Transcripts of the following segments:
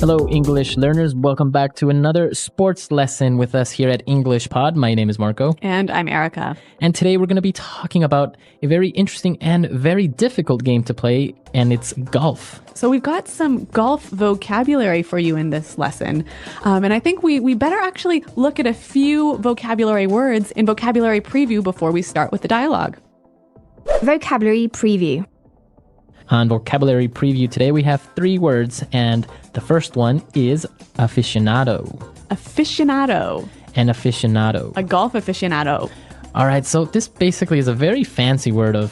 Hello, English learners. Welcome back to another sports lesson with us here at English Pod. My name is Marco. And I'm Erica. And today we're going to be talking about a very interesting and very difficult game to play, and it's golf. So we've got some golf vocabulary for you in this lesson. And I think we better actually look at a few vocabulary words in vocabulary preview before we start with the dialogue. Vocabulary preview. On vocabulary preview today, we have 3 words, and the first one is aficionado. Aficionado. An aficionado. A golf aficionado. All right, so this basically is a very fancy word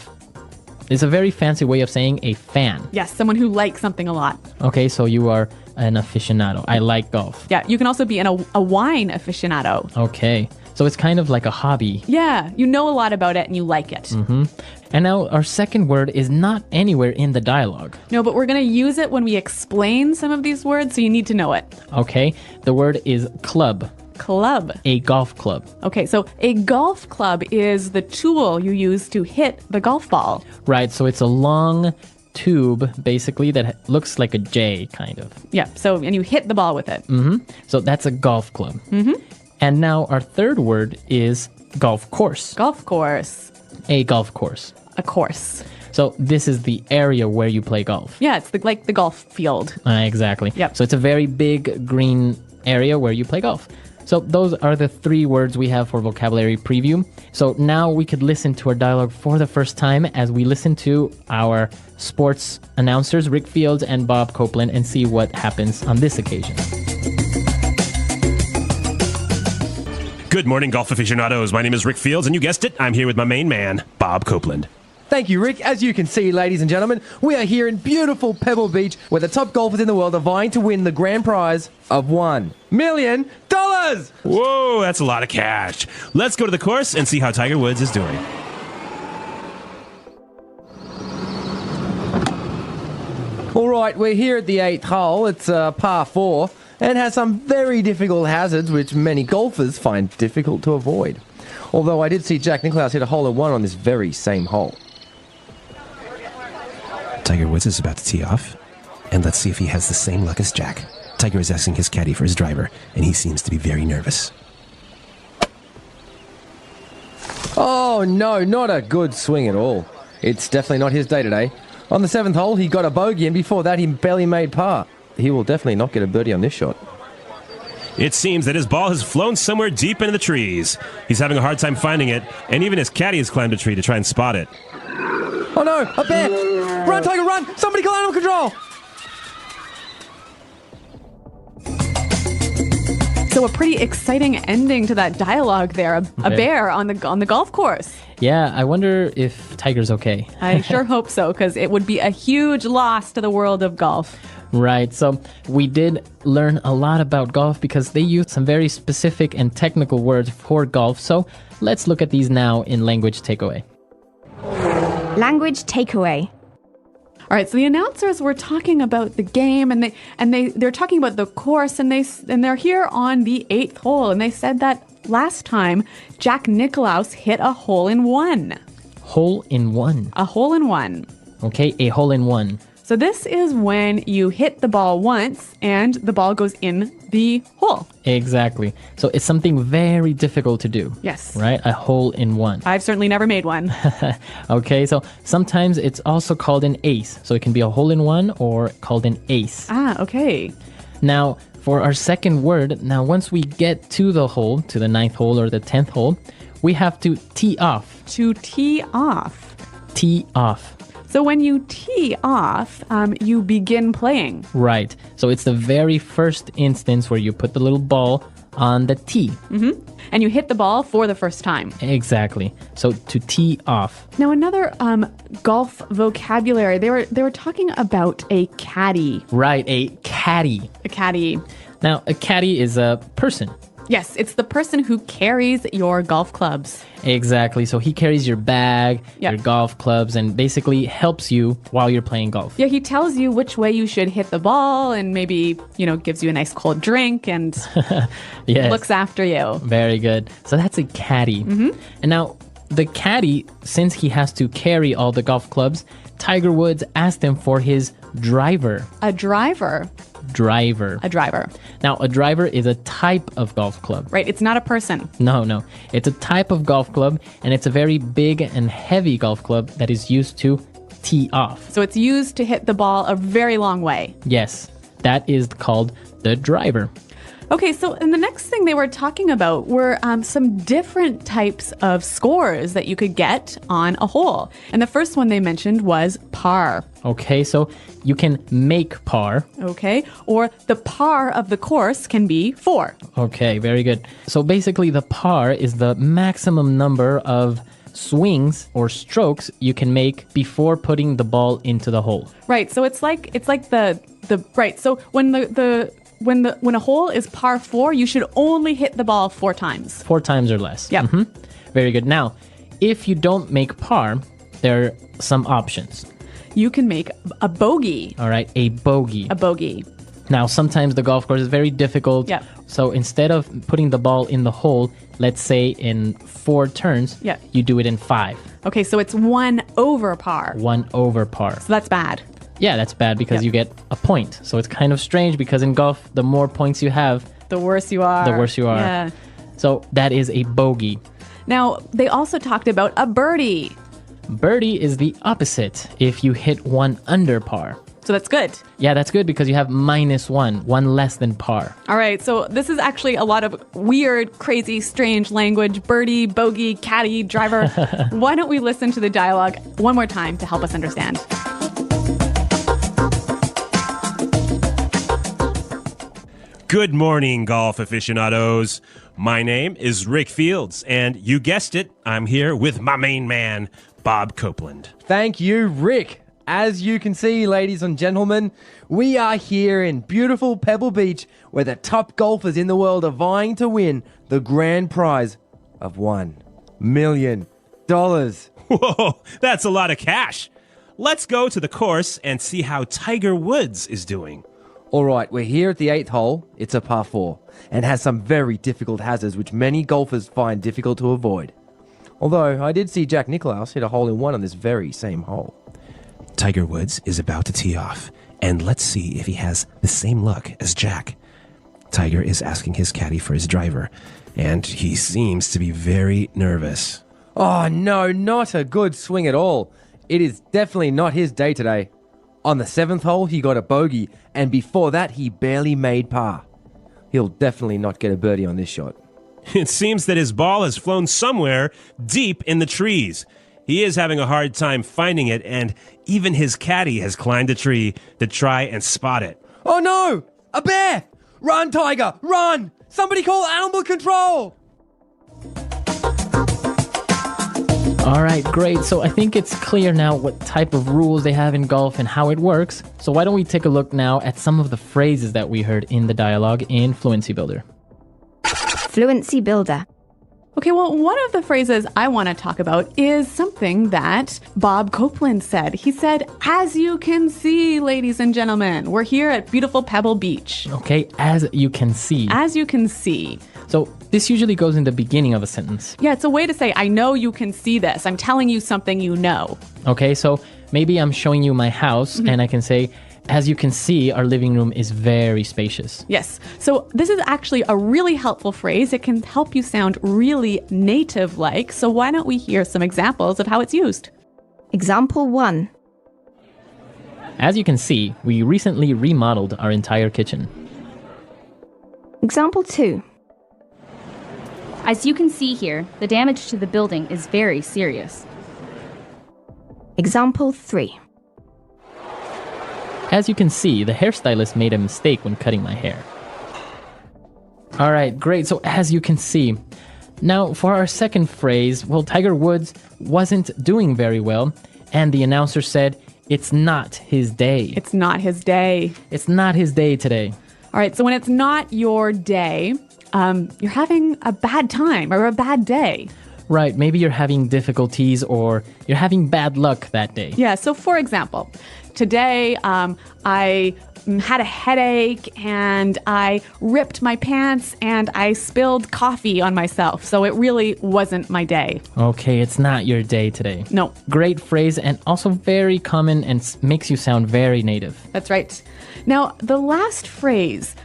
it's a very fancy way of saying a fan. Yes, someone who likes something a lot. Okay, so you are an aficionado. I like golf. Yeah, you can also be a wine aficionado. Okay, so it's kind of like a hobby. Yeah, you know a lot about it and you like it. Mm-hmm. And now our second word is not anywhere in the dialogue. No, but we're going to use it when we explain some of these words, so you need to know it. Okay, the word is club. Club. A golf club. Okay, so a golf club is the tool you use to hit the golf ball. Right, so it's a long tube, basically, that looks like a J, kind of. Yeah, and you hit the ball with it. Mm-hmm. So that's a golf club. Mm-hmm. And now our third word is golf course. Golf course. A golf course. A course. So this is the area where you play golf. Yeah, it's like the golf field. Exactly. Yep. So it's a very big green area where you play golf. So those are the 3 words we have for vocabulary preview. So now we could listen to our dialogue for the first time as we listen to our sports announcers, Rick Fields and Bob Copeland, and see what happens on this occasion. Good morning, golf aficionados. My name is Rick Fields, and you guessed it, I'm here with my main man, Bob Copeland. Thank you, Rick. As you can see, ladies and gentlemen, we are here in beautiful Pebble Beach, where the top golfers in the world are vying to win the grand prize of $1 million. Whoa, that's a lot of cash. Let's go to the course and see how Tiger Woods is doing. All right, we're here at the 8th hole. It's par 4 and has some very difficult hazards which many golfers find difficult to avoid. Although I did see Jack Nicklaus hit a hole-in-one on this very same hole. Tiger Woods is about to tee off, and let's see if he has the same luck as Jack. Tiger is asking his caddy for his driver, and he seems to be very nervous. Oh no, not a good swing at all. It's definitely not his day today. On the 7th hole, he got a bogey, and before that, he barely made par. He will definitely not get a birdie on this shot. It seems that his ball has flown somewhere deep into the trees. He's having a hard time finding it, and even his caddy has climbed a tree to try and spot it. Oh no, a bear! Run, Tiger, run! Somebody call animal control! So a pretty exciting ending to that dialogue there. A bear on the golf course. Yeah, I wonder if Tiger's okay. I sure hope so, because it would be a huge loss to the world of golf. Right, so we did learn a lot about golf because they use some very specific and technical words for golf. So let's look at these now in language takeaway. Language takeaway. All right, so the announcers were talking about the game, and they're talking about the course, and they're here on the 8th hole, and they said that last time Jack Nicklaus hit a hole-in-one. Hole-in-one. A hole-in-one. Okay, a hole-in-one. So this is when you hit the ball once and the ball goes in the hole. Exactly. So it's something very difficult to do. Yes. Right? A hole-in-one. I've certainly never made one. Okay, so sometimes it's also called an ace. So it can be a hole-in-one or called an ace. Ah, okay. Now, for our second word, once we get to the hole, to the 9th hole or the 10th hole, we have to tee off. To tee off. Tee off. So when you tee off, you begin playing. Right. So it's the very first instance where you put the little ball on the tee. Mm-hmm. And you hit the ball for the first time. Exactly. So to tee off. Now another golf vocabulary. They were talking about a caddy. Right, a caddy. A caddy. Now a caddy is a person. Yes, it's the person who carries your golf clubs. Exactly. So he carries your bag, Yep. your golf clubs, and basically helps you while you're playing golf. Yeah, he tells you which way you should hit the ball and maybe, gives you a nice cold drink and Yes. looks after you. Very good. So that's a caddy. Mm-hmm. And now the caddy, since he has to carry all the golf clubs, Tiger Woods asked him for his driver. A driver. driver. A driver. Now, a driver is a type of golf club. Right. It's not a person. No. It's a type of golf club, and it's a very big and heavy golf club that is used to tee off. So it's used to hit the ball a very long way. Yes, that is called the driver. Okay, so and the next thing they were talking about were some different types of scores that you could get on a hole. And the first one they mentioned was par. Okay, so you can make par. Okay, or the par of the course can be 4. Okay, very good. So basically the par is the maximum number of swings or strokes you can make before putting the ball into the hole. Right, so it's like the right. So when when a hole is par 4, you should only hit the ball 4 times. 4 times or less. Yeah. Very good. Now, if you don't make par, there are some options. You can make a bogey. All right, a bogey. A bogey. Now, sometimes the golf course is very difficult. Yeah. So instead of putting the ball in the hole, let's say in 4 turns, Yeah. you do it in 5. Okay, so it's 1 over par. 1 over par. So that's bad. Yeah, that's bad because Yep. you get a point. So it's kind of strange because in golf, the more points you have, The worse you are. the worse you are. Yeah. So that is a bogey. Now, they also talked about a birdie. Birdie is the opposite if you hit 1 under par. So that's good. Yeah, that's good because you have -1, 1 less than par. All right, so this is actually a lot of weird, crazy, strange language. Birdie, bogey, caddy, driver. Why don't we listen to the dialogue one more time to help us understand? Good morning, golf aficionados. My name is Rick Fields, and you guessed it, I'm here with my main man, Bob Copeland. Thank you, Rick. As you can see, ladies and gentlemen, we are here in beautiful Pebble Beach where the top golfers in the world are vying to win the grand prize of $1 million. Whoa, that's a lot of cash. Let's go to the course and see how Tiger Woods is doing. All right, we're here at the 8th hole. It's a par 4 and has some very difficult hazards which many golfers find difficult to avoid. Although I did see Jack Nicklaus hit a hole-in-one on this very same hole. Tiger Woods is about to tee off, and let's see if he has the same luck as Jack. Tiger is asking his caddy for his driver, and he seems to be very nervous. Oh no, not a good swing at all. It is definitely not his day today. On the 7th hole, he got a bogey, and before that, he barely made par. He'll definitely not get a birdie on this shot. It seems that his ball has flown somewhere deep in the trees. He is having a hard time finding it, and even his caddy has climbed a tree to try and spot it. Oh no! A bear! Run, Tiger! Run! Somebody call animal control! All right, great. So I think it's clear now what type of rules they have in golf and how it works. So why don't we take a look now at some of the phrases that we heard in the dialogue in Fluency Builder. Fluency Builder. Okay, well, one of the phrases I want to talk about is something that Bob Copeland said. He said, as you can see, ladies and gentlemen, we're here at beautiful Pebble Beach. Okay, as you can see. As you can see. So this usually goes in the beginning of a sentence. Yeah, it's a way to say, I know you can see this. I'm telling you something you know. Okay, so maybe I'm showing you my house and I can say, as you can see, our living room is very spacious. Yes. So this is actually a really helpful phrase. It can help you sound really native-like. So why don't we hear some examples of how it's used? Example 1. As you can see, we recently remodeled our entire kitchen. Example 2. As you can see here, the damage to the building is very serious. Example 3. As you can see, the hairstylist made a mistake when cutting my hair. All right, great. So as you can see. Now, for our second phrase, well, Tiger Woods wasn't doing very well, and the announcer said, it's not his day. It's not his day. It's not his day today. All right, so when it's not your day, you're having a bad time or a bad day. Right, maybe you're having difficulties or you're having bad luck that day. Yeah, so for example, today I had a headache and I ripped my pants and I spilled coffee on myself. So it really wasn't my day. Okay, it's not your day today. No. Great phrase and also very common and makes you sound very native. That's right. Now, the last phrase,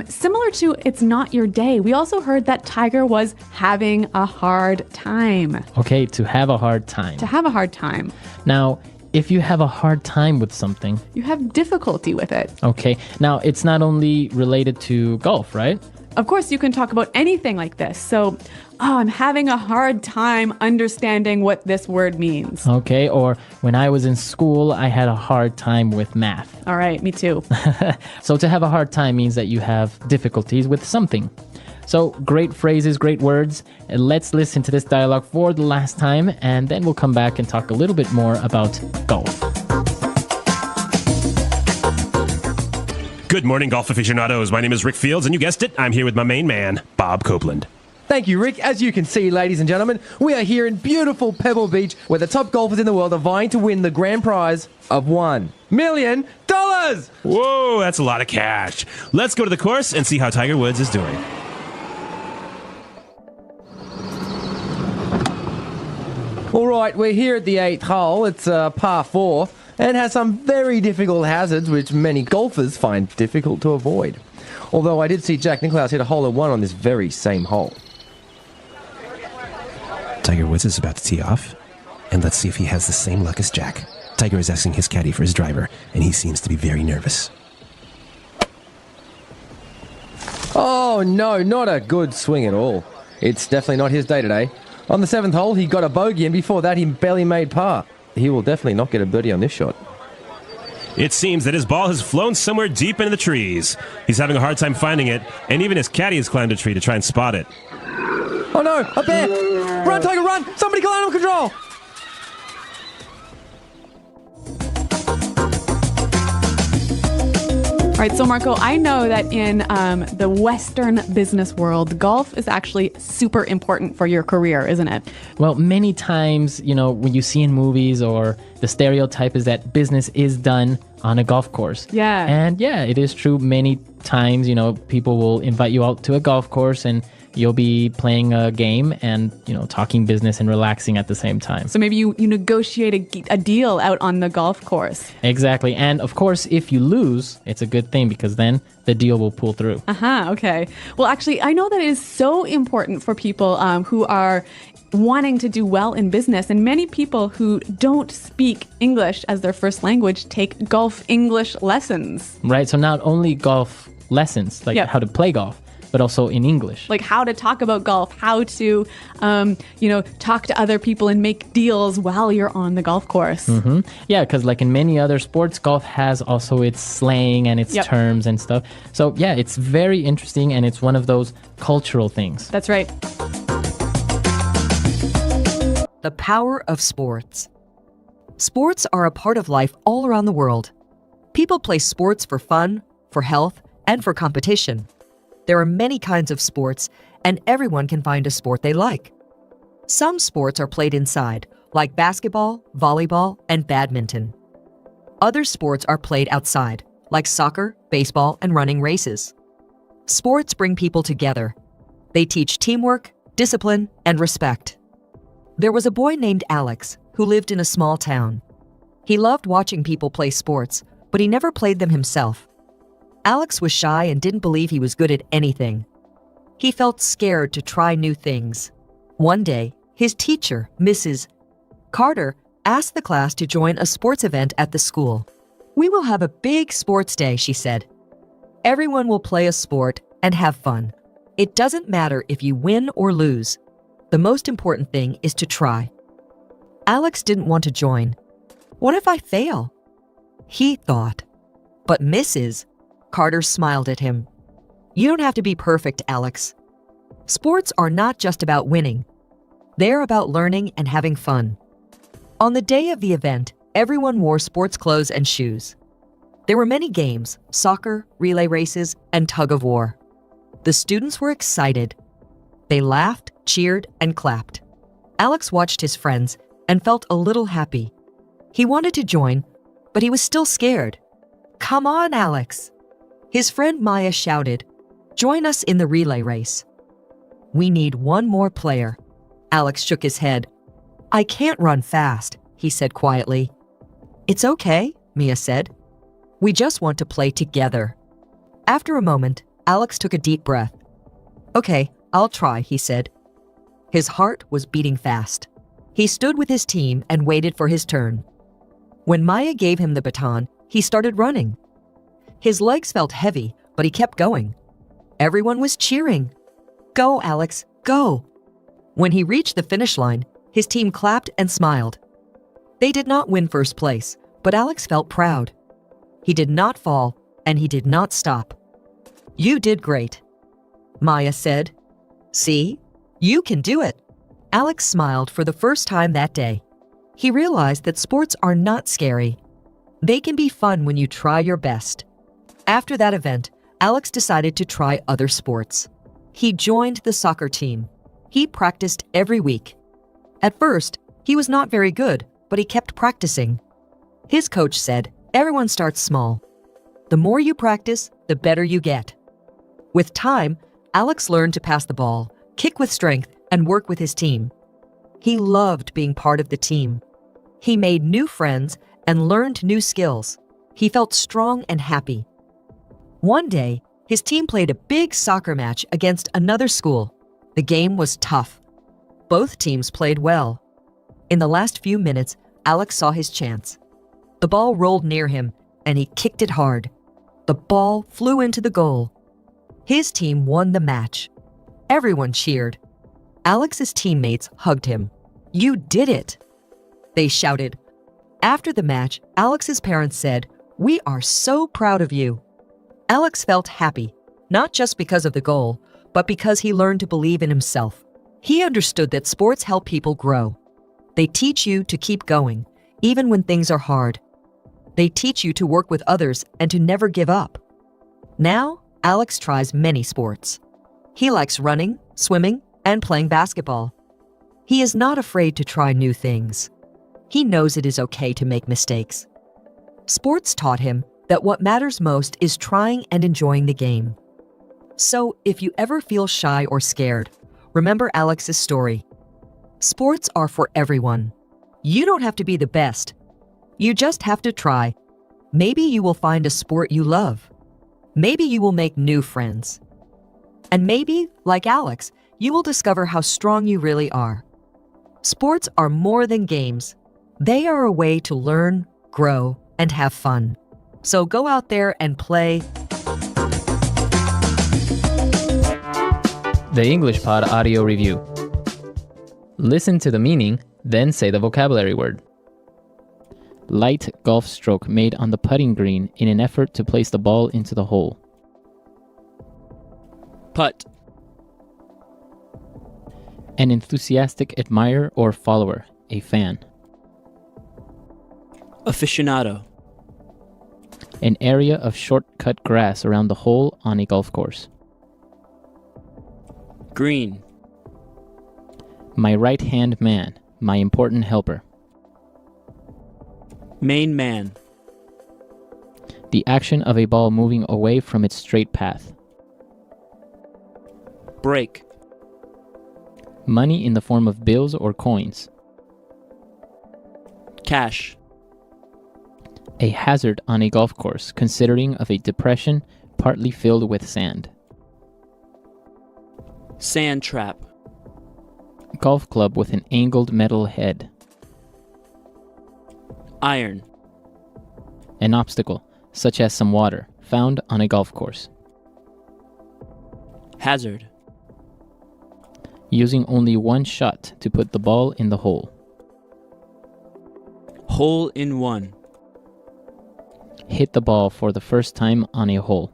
similar to it's not your day, we also heard that Tiger was having a hard time. Okay, to have a hard time. To have a hard time. Now, if you have a hard time with something, You have difficulty with it. okay, now it's not only related to golf, right? Of course, you can talk about anything like this. So, I'm having a hard time understanding what this word means. Okay, or when I was in school, I had a hard time with math. All right, me too. So to have a hard time means that you have difficulties with something. So great phrases, great words. And let's listen to this dialogue for the last time, and then we'll come back and talk a little bit more about golf. Good morning, golf aficionados. My name is Rick Fields, and you guessed it, I'm here with my main man, Bob Copeland. Thank you, Rick. As you can see, ladies and gentlemen, we are here in beautiful Pebble Beach, where the top golfers in the world are vying to win the grand prize of $1 million. Whoa, that's a lot of cash. Let's go to the course and see how Tiger Woods is doing. All right, we're here at the 8th hole. It's par 4 and has some very difficult hazards which many golfers find difficult to avoid. Although I did see Jack Nicklaus hit a hole-in-one on this very same hole. Tiger Woods is about to tee off, and let's see if he has the same luck as Jack. Tiger is asking his caddy for his driver, and he seems to be very nervous. Oh no, not a good swing at all. It's definitely not his day today. On the 7th hole, he got a bogey, and before that, he barely made par. He will definitely not get a birdie on this shot. It seems that his ball has flown somewhere deep into the trees. He's having a hard time finding it, and even his caddy has climbed a tree to try and spot it. Oh no, a bear! Run, Tiger, run! Somebody call animal control! All right, so Marco, I know that in the Western business world, golf is actually super important for your career, isn't it? Well, many times, when you see in movies or the stereotype is that business is done on a golf course. Yeah. And yeah, it is true. Many times, people will invite you out to a golf course and you'll be playing a game and, talking business and relaxing at the same time. So maybe you negotiate a deal out on the golf course. Exactly. And of course, if you lose, it's a good thing because then the deal will pull through. Okay. Well, actually, I know that it is so important for people who are wanting to do well in business. And many people who don't speak English as their first language take golf English lessons. Right. So not only golf lessons, like how to play golf, but also in English. Like how to talk about golf, how to, talk to other people and make deals while you're on the golf course. Mm-hmm. Yeah, because like in many other sports, golf has also its slang and its terms and stuff. So yeah, it's very interesting and it's one of those cultural things. That's right. The power of sports. Sports are a part of life all around the world. People play sports for fun, for health, and for competition. There are many kinds of sports, and everyone can find a sport they like. Some sports are played inside, like basketball, volleyball, and badminton. Other sports are played outside, like soccer, baseball, and running races. Sports bring people together. They teach teamwork, discipline, and respect. There was a boy named Alex who lived in a small town. He loved watching people play sports, but he never played them himself. Alex was shy and didn't believe he was good at anything. He felt scared to try new things. One day, his teacher, Mrs. Carter, asked the class to join a sports event at the school. "We will have a big sports day," she said. "Everyone will play a sport and have fun. It doesn't matter if you win or lose. The most important thing is to try." Alex didn't want to join. "What if I fail?" he thought. But Mrs. Carter smiled at him. "You don't have to be perfect, Alex. Sports are not just about winning. They're about learning and having fun." On the day of the event, everyone wore sports clothes and shoes. There were many games: soccer, relay races, and tug of war. The students were excited. They laughed, cheered, and clapped. Alex watched his friends and felt a little happy. He wanted to join, but he was still scared. "Come on, Alex," His friend Maya shouted, "Join us in the relay race." "We need one more player." Alex shook his head. "I can't run fast," he said quietly. "It's okay," Mia said. "We just want to play together." After a moment, Alex took a deep breath. "Okay, I'll try," he said. His heart was beating fast. He stood with his team and waited for his turn. When Maya gave him the baton, he started running. His legs felt heavy, but he kept going. Everyone was cheering. "Go, Alex, go." When he reached the finish line, his team clapped and smiled. They did not win first place, but Alex felt proud. He did not fall, and he did not stop. "You did great," Maya said. "See? You can do it." Alex smiled for the first time that day. He realized that sports are not scary. They can be fun when you try your best. After that event, Alex decided to try other sports. He joined the soccer team. He practiced every week. At first, he was not very good, but he kept practicing. His coach said, "Everyone starts small. The more you practice, the better you get." With time, Alex learned to pass the ball, kick with strength, and work with his team. He loved being part of the team. He made new friends and learned new skills. He felt strong and happy. One day, his team played a big soccer match against another school. The game was tough. Both teams played well. In the last few minutes, Alex saw his chance. The ball rolled near him, and he kicked it hard. The ball flew into the goal. His team won the match. Everyone cheered. Alex's teammates hugged him. "You did it!" They shouted. After the match, Alex's parents said, "We are so proud of you." Alex felt happy, not just because of the goal, but because he learned to believe in himself. He understood that sports help people grow. They teach you to keep going, even when things are hard. They teach you to work with others and to never give up. Now, Alex tries many sports. He likes running, swimming, and playing basketball. He is not afraid to try new things. He knows it is okay to make mistakes. Sports taught him that what matters most is trying and enjoying the game. So, if you ever feel shy or scared, remember Alex's story. Sports are for everyone. You don't have to be the best. You just have to try. Maybe you will find a sport you love. Maybe you will make new friends. And maybe, like Alex, you will discover how strong you really are. Sports are more than games. They are a way to learn, grow, and have fun. So go out there and play. The English Pod Audio Review. Listen to the meaning, then say the vocabulary word. Light golf stroke made on the putting green in an effort to place the ball into the hole. Putt. An enthusiastic admirer or follower, a fan. Aficionado. An area of short-cut grass around the hole on a golf course. Green. My right-hand man, my important helper. Main man. The action of a ball moving away from its straight path. Break. Money in the form of bills or coins. Cash. A hazard on a golf course considering of a depression partly filled with sand. Sand trap. Golf club with an angled metal head. Iron. An obstacle, such as some water, found on a golf course. Hazard. Using only one shot to put the ball in the hole. Hole in one. Hit the ball for the first time on a hole.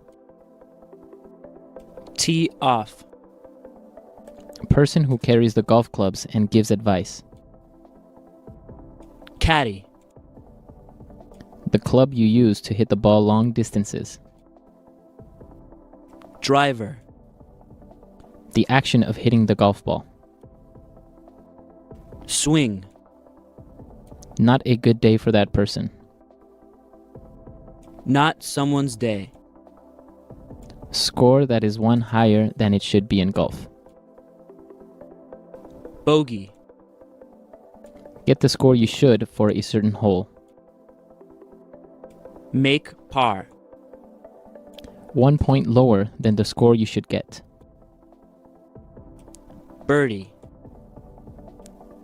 Tee off. Person who carries the golf clubs and gives advice. Caddy. The club you use to hit the ball long distances. Driver. The action of hitting the golf ball. Swing. Not a good day for that person. Not someone's day. Score that is one higher than it should be in golf. Bogey. Get the score you should for a certain hole. Make par. 1 point lower than the score you should get. Birdie.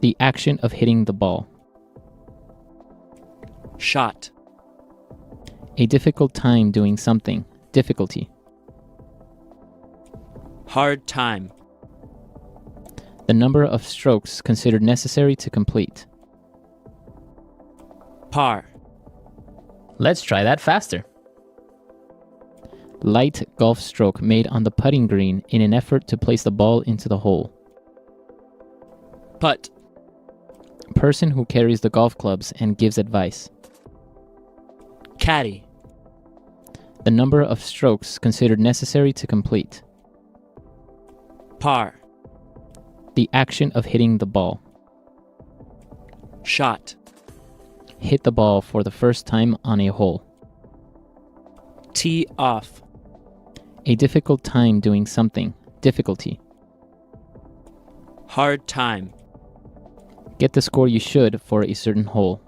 The action of hitting the ball. Shot. A difficult time doing something. Difficulty. Hard time. The number of strokes considered necessary to complete. Par. Let's try that faster. Light golf stroke made on the putting green in an effort to place the ball into the hole. Putt. Person who carries the golf clubs and gives advice. Caddy. The number of strokes considered necessary to complete. Par. The action of hitting the ball. Shot. Hit the ball for the first time on a hole. Tee off. A difficult time doing something. Difficulty. Hard time. Get the score you should for a certain hole.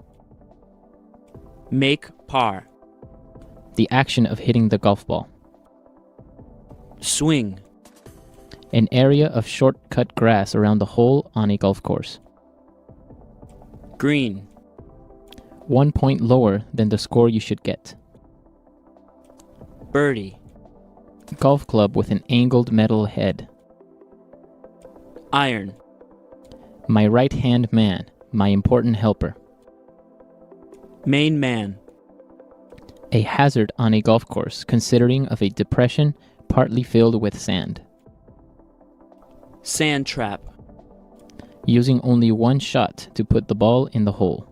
Make par. The action of hitting the golf ball. Swing. An area of short-cut grass around the hole on a golf course. Green. 1 point lower than the score you should get. Birdie. Golf club with an angled metal head. Iron. My right-hand man, my important helper. Main man. A hazard on a golf course considering of a depression partly filled with sand. Sand trap. Using only one shot to put the ball in the hole.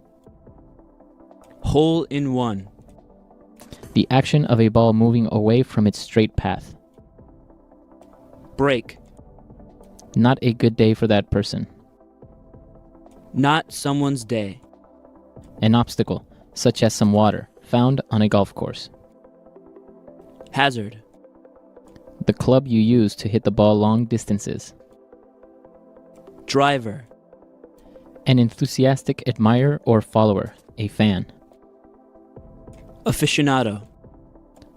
Hole in one. The action of a ball moving away from its straight path. Break. Not a good day for that person. Not someone's day. An obstacle, such as some water, found on a golf course. Hazard. The club you use to hit the ball long distances. Driver. An enthusiastic admirer or follower, a fan. Aficionado.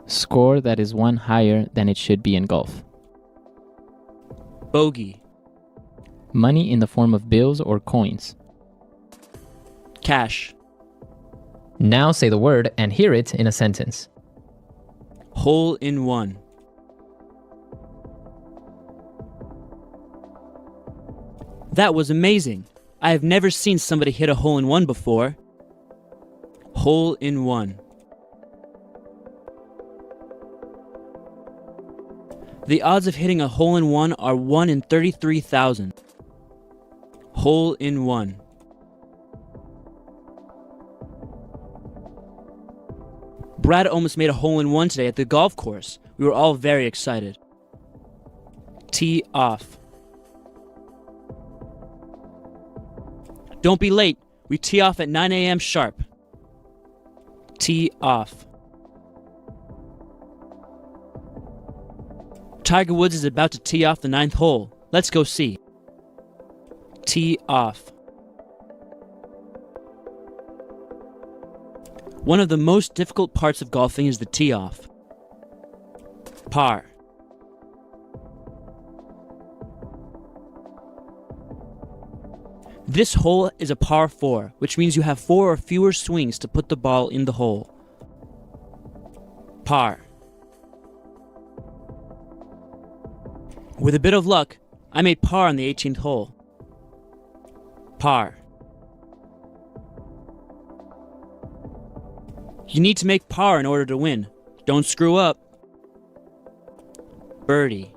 Score that is one higher than it should be in golf. Bogey. Money in the form of bills or coins. Cash. Now say the word and hear it in a sentence. Hole in one. That was amazing. I have never seen somebody hit a hole in one before. Hole in one. The odds of hitting a hole in one are 1 in 33,000. Hole in one. Brad almost made a hole in one today at the golf course. We were all very excited. Tee off. Don't be late. We tee off at 9 a.m. sharp. Tee off. Tiger Woods is about to tee off the 9th hole. Let's go see. Tee off. One of the most difficult parts of golfing is the tee off. Par. This hole is a par 4, which means you have 4 or fewer swings to put the ball in the hole. Par. With a bit of luck, I made par on the 18th hole. Par. You need to make par in order to win. Don't screw up. Birdie.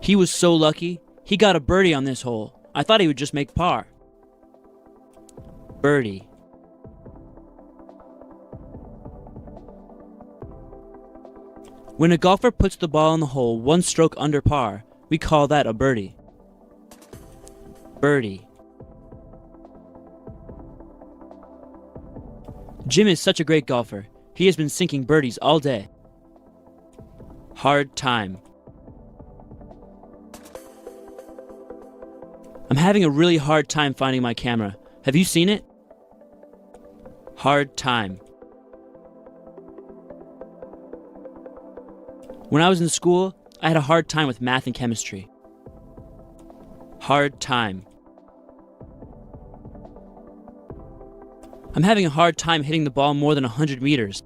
He was so lucky. He got a birdie on this hole. I thought he would just make par. Birdie. When a golfer puts the ball in the hole 1 stroke under par, we call that a birdie. Birdie. Jim is such a great golfer. He has been sinking birdies all day. Hard time. I'm having a really hard time finding my camera. Have you seen it? Hard time. When I was in school, I had a hard time with math and chemistry. Hard time. I'm having a hard time hitting the ball more than 100 meters.